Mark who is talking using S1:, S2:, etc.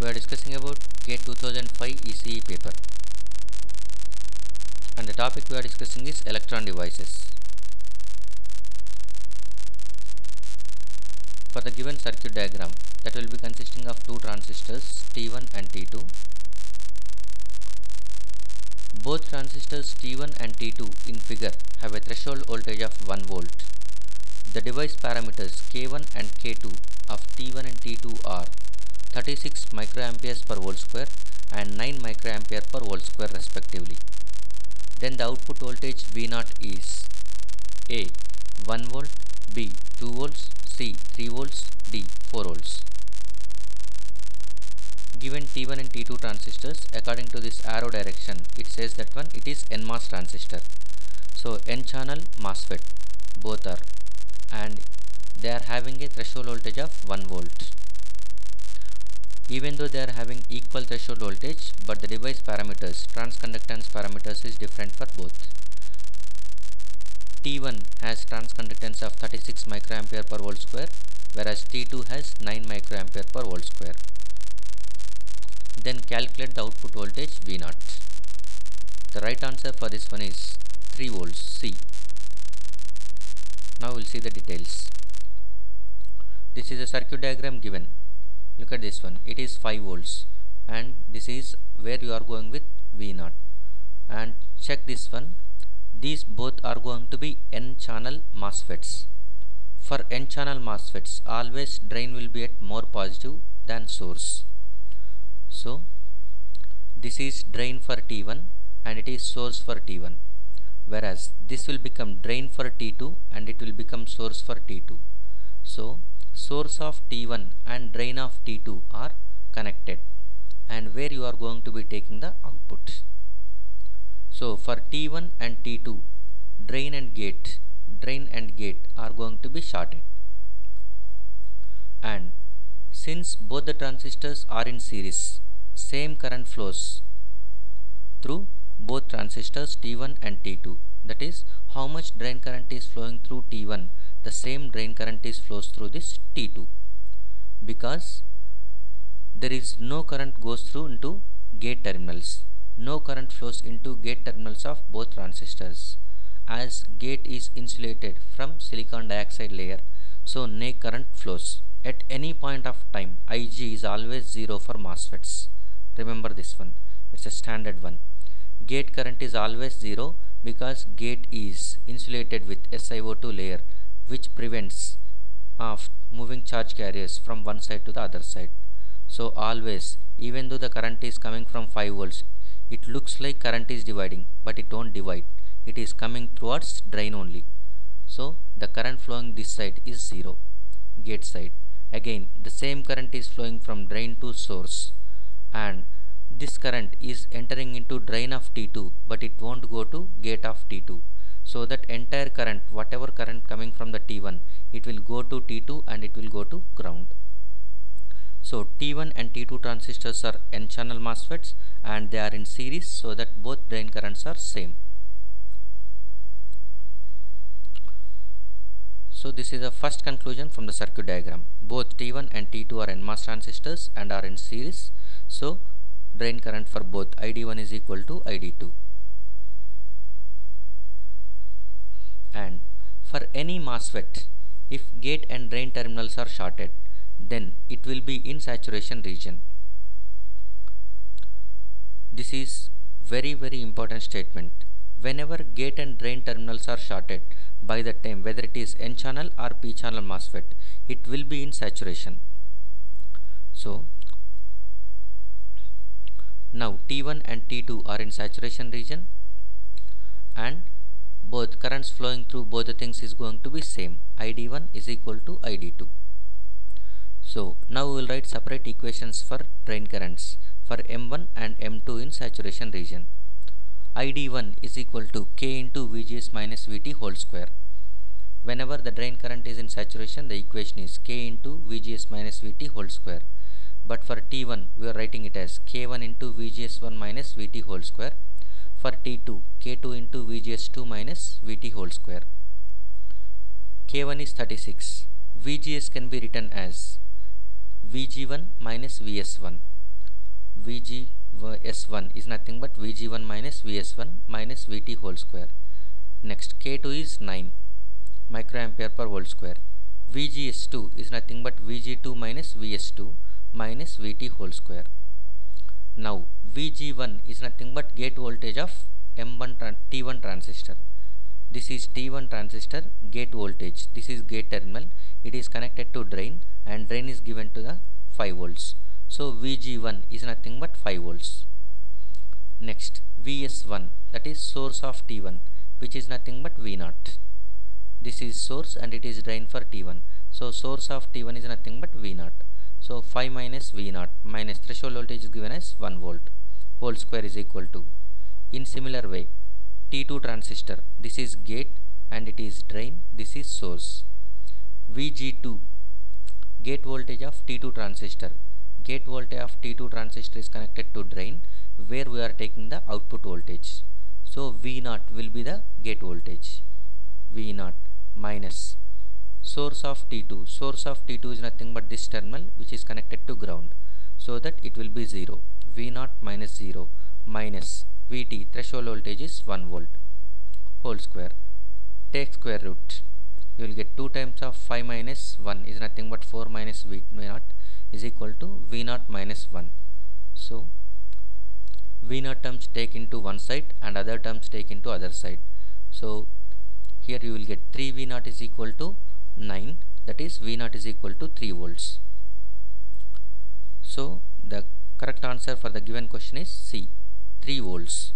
S1: We are discussing about GATE 2005 ECE paper, and the topic we are discussing is electron devices. For the given circuit diagram, that will be consisting of two transistors T1 and T2. Both transistors T1 and T2 in figure have a threshold voltage of 1 volt. The device parameters K1 and K2 of T1 and T2 are 36 microamperes per volt square and 9 microampere per volt square respectively. Then the output voltage V0 is A 1 volt, B 2 volts, C 3 volts, D 4 volts. Given T1 and T2 transistors, according to this arrow direction, it says that one it is NMOS transistor. So N-channel MOSFET both are, and they are having a threshold voltage of 1 volt. Even though they are having equal threshold voltage, but the device parameters, transconductance parameters is different for both. T1 has transconductance of 36 microampere per volt square, whereas T2 has 9 microampere per volt square. Then calculate the output voltage V0. The right answer for this one is 3 volts C. Now we will see the details. This is a circuit diagram given. Look at this one, it is 5 volts, and this is where you are going with V0. And check this one, these both are going to be N-channel MOSFETs. For N-channel MOSFETs, always drain will be at more positive than source. So this is drain for T1 and it is source for T1, whereas this will become drain for T2 and it will become source for T2. So source of T1 and drain of T2 are connected, and where you are going to be taking the output. So for T1 and T2, drain and gate are going to be shorted, and since both the transistors are in series, same current flows through both transistors T1 and T2. That is, how much drain current is flowing through T1, the same drain current is flows through this T2, because there is no current goes through into gate terminals. No current flows into gate terminals of both transistors, as gate is insulated from silicon dioxide layer, so no current flows. At any point of time, Ig is always 0 for MOSFETs. Remember this one, it's a standard one. Gate current is always 0 because gate is insulated with SiO2 layer, which prevents of moving charge carriers from one side to the other side. So always, even though the current is coming from 5 volts, it looks like current is dividing, but it won't divide. It is coming towards drain only. So the current flowing this side is 0, gate side. Again, the same current is flowing from drain to source, and this current is entering into drain of T2, but it won't go to gate of T2. So that entire current, whatever current coming from the T1, it will go to T2 and it will go to ground. So T1 and T2 transistors are N-channel MOSFETs, and they are in series, so that both drain currents are same. So this is the first conclusion from the circuit diagram. Both T1 and T2 are NMOS transistors and are in series, so drain current for both ID1 is equal to ID2. And for any MOSFET, if gate and drain terminals are shorted, then it will be in saturation region. This is very important statement. Whenever gate and drain terminals are shorted, by the time whether it is N-channel or P-channel MOSFET, it will be in saturation. So now T1 and T2 are in saturation region, and both currents flowing through both the things is going to be same. ID1 is equal to ID2. So now we will write separate equations for drain currents for M1 and M2 in saturation region. ID1 is equal to K into VGS minus VT whole square. Whenever the drain current is in saturation, the equation is K into VGS minus VT whole square. But for T1, we are writing it as K1 into VGS1 minus VT whole square. For T2, K2 into VGS2 minus VT whole square. K1 is 36. VGS can be written as VG1 minus VS1, VGS1 is nothing but VG1 minus VS1 minus VT whole square. Next, K2 is 9 microampere per volt square. VGS2 is nothing but VG2 minus VS2 minus VT whole square. Now VG1 is nothing but gate voltage of T1 transistor. This is T1 transistor gate voltage. This is gate terminal. It is connected to drain and drain is given to the 5 volts. So VG1 is nothing but 5 volts. Next, VS1, that is source of T1, which is nothing but V0. This is source and it is drain for T1. So source of T1 is nothing but V0. So 5 minus V0 minus threshold voltage is given as 1 volt. Whole square is equal to. In similar way, T2 transistor, this is gate and it is drain, this is source. VG2, gate voltage of T2 transistor. Gate voltage of T2 transistor is connected to drain where we are taking the output voltage. So V0 will be the gate voltage. V0 minus source of T2. Source of T2 is nothing but this terminal which is connected to ground. So that it will be 0. V0 minus 0 minus VT, threshold voltage is 1 volt. Whole square. Take square root. You will get 2 times of 5 minus 1 is nothing but 4 minus V0 is equal to V0 minus 1. So V0 terms take into one side and other terms take into other side. So here you will get 3 V0 is equal to 9, that is V0 is equal to 3 volts. So the correct answer for the given question is C, 3 volts.